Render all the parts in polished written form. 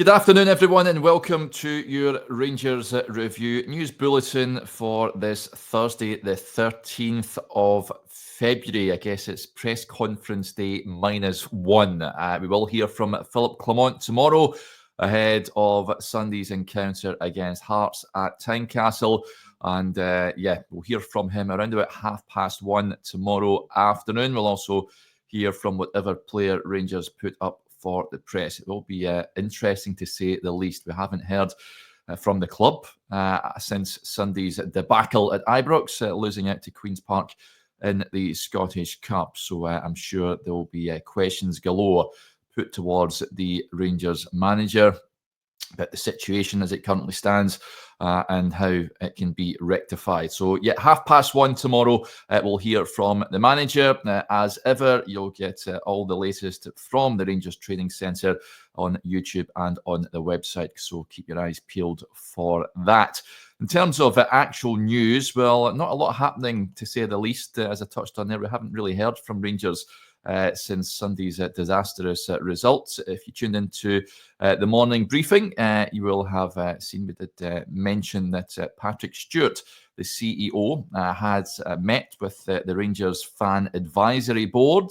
Good afternoon, everyone, and welcome to your Rangers Review News Bulletin for this Thursday, the 13th of February. I guess it's press conference day -1. We will hear from Philip Clement tomorrow ahead of Sunday's encounter against Hearts at Tynecastle. And we'll hear from him around about 1:30 tomorrow afternoon. We'll also hear from whatever player Rangers put up for the press. It will be interesting to say the least. We haven't heard from the club since Sunday's debacle at Ibrox, losing out to Queen's Park in the Scottish Cup. So I'm sure there will be questions galore put towards the Rangers manager about the situation as it currently stands and how it can be rectified. So, 1:30 tomorrow, we'll hear from the manager. As ever, you'll get all the latest from the Rangers Training Centre on YouTube and on the website. So keep your eyes peeled for that. In terms of actual news, well, not a lot happening to say the least. As I touched on there, we haven't really heard from Rangers since Sunday's disastrous results. If you tuned into the morning briefing, you will have seen we did mention that Patrick Stewart, the CEO, has met with the Rangers Fan Advisory Board.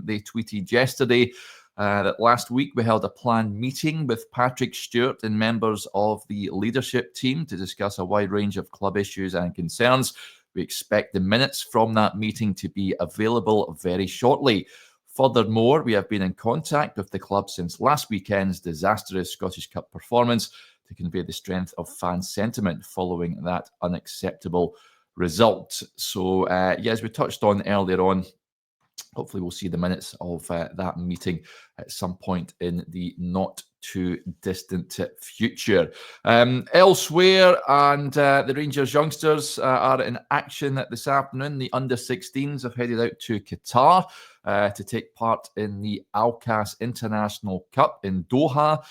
They tweeted yesterday that last week we held a planned meeting with Patrick Stewart and members of the leadership team to discuss a wide range of club issues and concerns. We expect the minutes from that meeting to be available very shortly. Furthermore, we have been in contact with the club since last weekend's disastrous Scottish Cup performance to convey the strength of fan sentiment following that unacceptable result. So, as we touched on earlier on, hopefully we'll see the minutes of that meeting at some point in the not too distant future. Elsewhere, and the Rangers youngsters are in action this afternoon. The under-16s have headed out to Qatar to take part in the Alcas International Cup in Doha.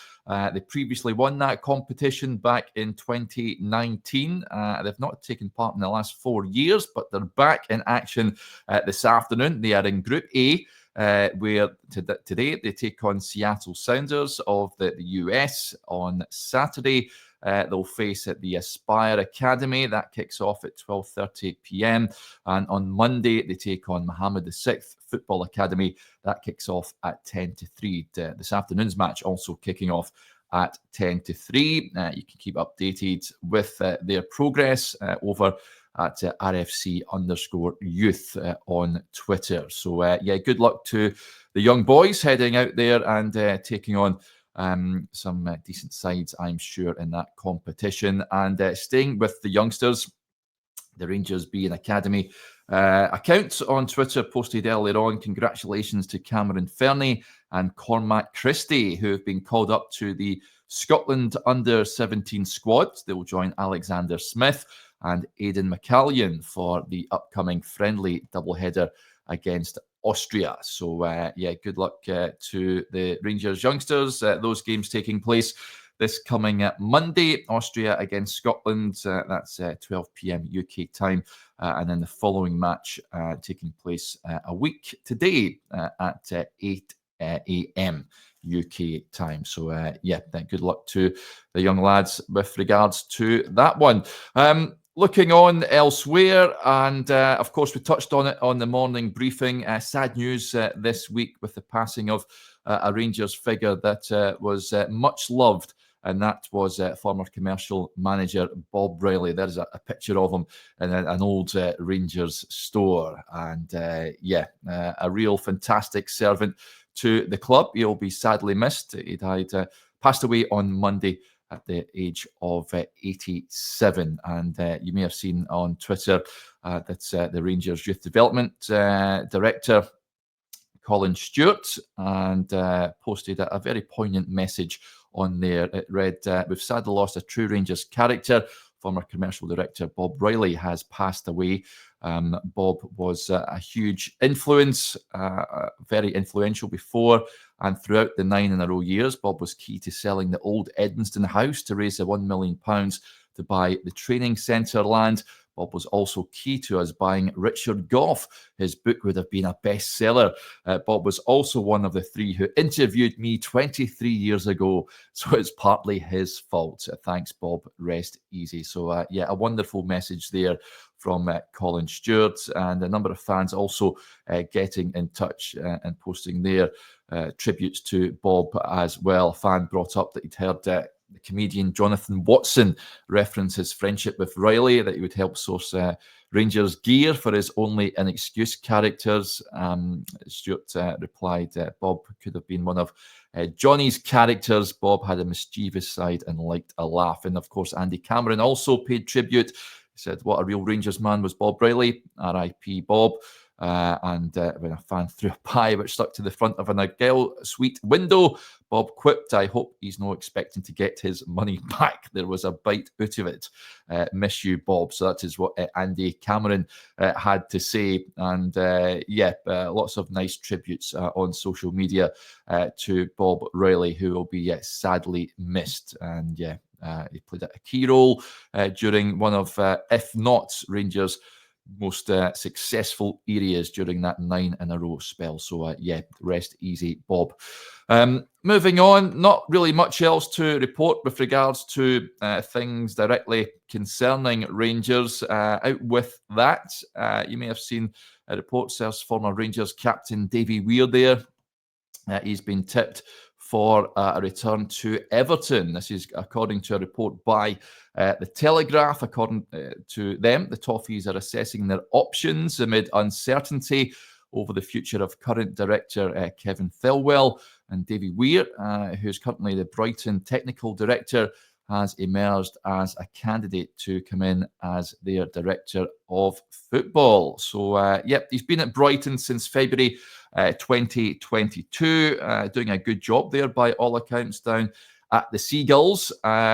They previously won that competition back in 2019. They've not taken part in the last 4 years, but they're back in action this afternoon. They are in Group A, where today they take on Seattle Sounders of the US. On Saturday, they'll face at the Aspire Academy. That kicks off at 12:30 p.m. And on Monday, they take on Mohammed VI Football Academy. That kicks off at 10:03. This afternoon's match also kicking off at 10:03. You can keep updated with their progress over at RFC_youth on Twitter. So, good luck to the young boys heading out there and taking on some decent sides, I'm sure, in that competition. And staying with the youngsters, the Rangers B and Academy account on Twitter posted earlier on, congratulations to Cameron Fernie and Cormac Christie, who have been called up to the Scotland under-17 squad. They will join Alexander Smith and Aidan McCallion for the upcoming friendly doubleheader against Austria. So, good luck to the Rangers youngsters. Those games taking place this coming Monday. Austria against Scotland. That's 12 p.m. UK time. And then the following match taking place a week today at 8 a.m. UK time. So, good luck to the young lads with regards to that one. Looking on elsewhere, and of course, we touched on it on the morning briefing. Sad news this week with the passing of a Rangers figure that was much loved, and that was former commercial manager Bob Riley. There's a picture of him in an old Rangers store, and a real fantastic servant to the club. He'll be sadly missed. He passed away on Monday at the age of 87. And you may have seen on Twitter that the Rangers Youth Development Director, Colin Stewart, and posted a very poignant message on there. It read, "We've sadly lost a true Rangers character. Former commercial director Bob Riley has passed away. Bob was a huge influence, very influential before and throughout the 9 in a row years. Bob was key to selling the old Edmonston house to raise the £1 million to buy the training centre land. Bob was also key to us buying Richard Gough. His book would have been a bestseller. Bob was also one of the 3 who interviewed me 23 years ago, so it's partly his fault. Thanks, Bob. Rest easy. So, yeah, a wonderful message there from Colin Stewart, and a number of fans also getting in touch and posting their tributes to Bob as well. A fan brought up that he'd heard the comedian Jonathan Watson reference his friendship with Riley, that he would help source Rangers gear for his Only an Excuse characters. Stuart replied, Bob could have been one of Johnny's characters. Bob had a mischievous side and liked a laugh. And of course, Andy Cameron also paid tribute. He said, what a real Rangers man was Bob Riley. R.I.P. Bob. And when a fan threw a pie which stuck to the front of an Agile suite window, Bob quipped, I hope he's not expecting to get his money back. There was a bite out of it. Miss you, Bob. So that is what Andy Cameron had to say. And yeah, lots of nice tributes on social media to Bob Riley, who will be sadly missed. And yeah, he played a key role during one of, if not Rangers' most successful areas during that 9-in-a-row spell. So yeah, rest easy, Bob. Moving on, not really much else to report with regards to things directly concerning Rangers. Out with that, you may have seen reports as former Rangers captain Davy Weir there. He's been tipped for a return to Everton. This is according to a report by The Telegraph. According to them, the Toffees are assessing their options amid uncertainty over the future of current director Kevin Thelwell. And Davy Weir, who's currently the Brighton technical director, has emerged as a candidate to come in as their director of football. So, yep, he's been at Brighton since February 2022, doing a good job there by all accounts down at the Seagulls.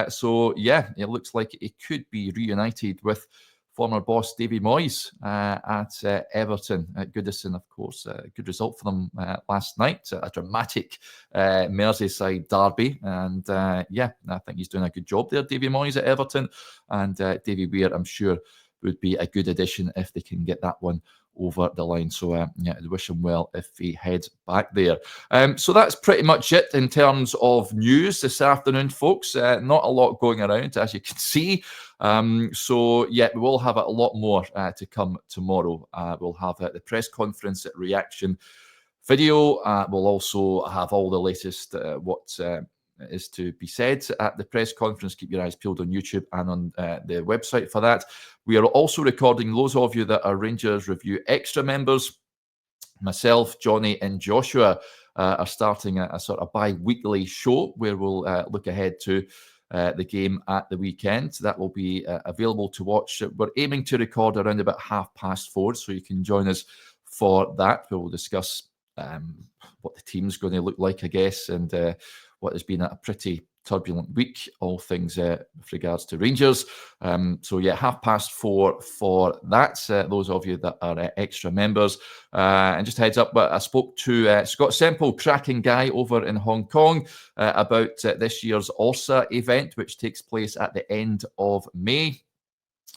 So, yeah, it looks like it could be reunited with former boss Davy Moyes at Everton at Goodison, of course. A good result for them last night, a dramatic Merseyside derby. And yeah, I think he's doing a good job there, Davy Moyes at Everton. And Davy Weir, I'm sure, would be a good addition if they can get that one over the line. So yeah, I wish him well if he heads back there. So that's pretty much it in terms of news this afternoon, folks. Not a lot going around, as you can see. So yeah, we will have a lot more to come tomorrow. We'll have the press conference at Reaction video. We'll also have all the latest what is to be said at the press conference. Keep your eyes peeled on YouTube and on the website for that. We are also recording, those of you that are Rangers Review Extra members, myself, Johnny and Joshua are starting a sort of bi-weekly show where we'll look ahead to the game at the weekend. That will be available to watch. We're aiming to record around about 4:30, so you can join us for that. We'll discuss what the team's going to look like, I guess, and what has been a pretty turbulent week, all things with regards to Rangers. So yeah, 4:30 for that. Those of you that are extra members. And just a heads up, I spoke to Scott Semple, cracking guy over in Hong Kong, about this year's ORSA event, which takes place at the end of May.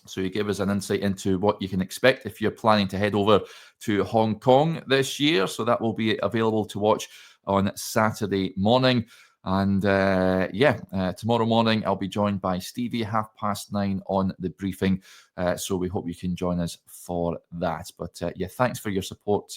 So he gave us an insight into what you can expect if you're planning to head over to Hong Kong this year. So that will be available to watch on Saturday morning. And yeah, tomorrow morning I'll be joined by Stevie 9:30 on the briefing. So we hope you can join us for that. But yeah, thanks for your support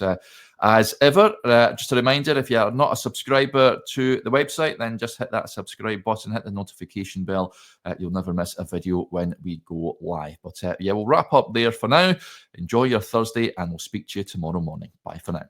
as ever. Just a reminder, if you are not a subscriber to the website, then just hit that subscribe button, hit the notification bell. You'll never miss a video when we go live. But yeah, we'll wrap up there for now. Enjoy your Thursday and we'll speak to you tomorrow morning. Bye for now.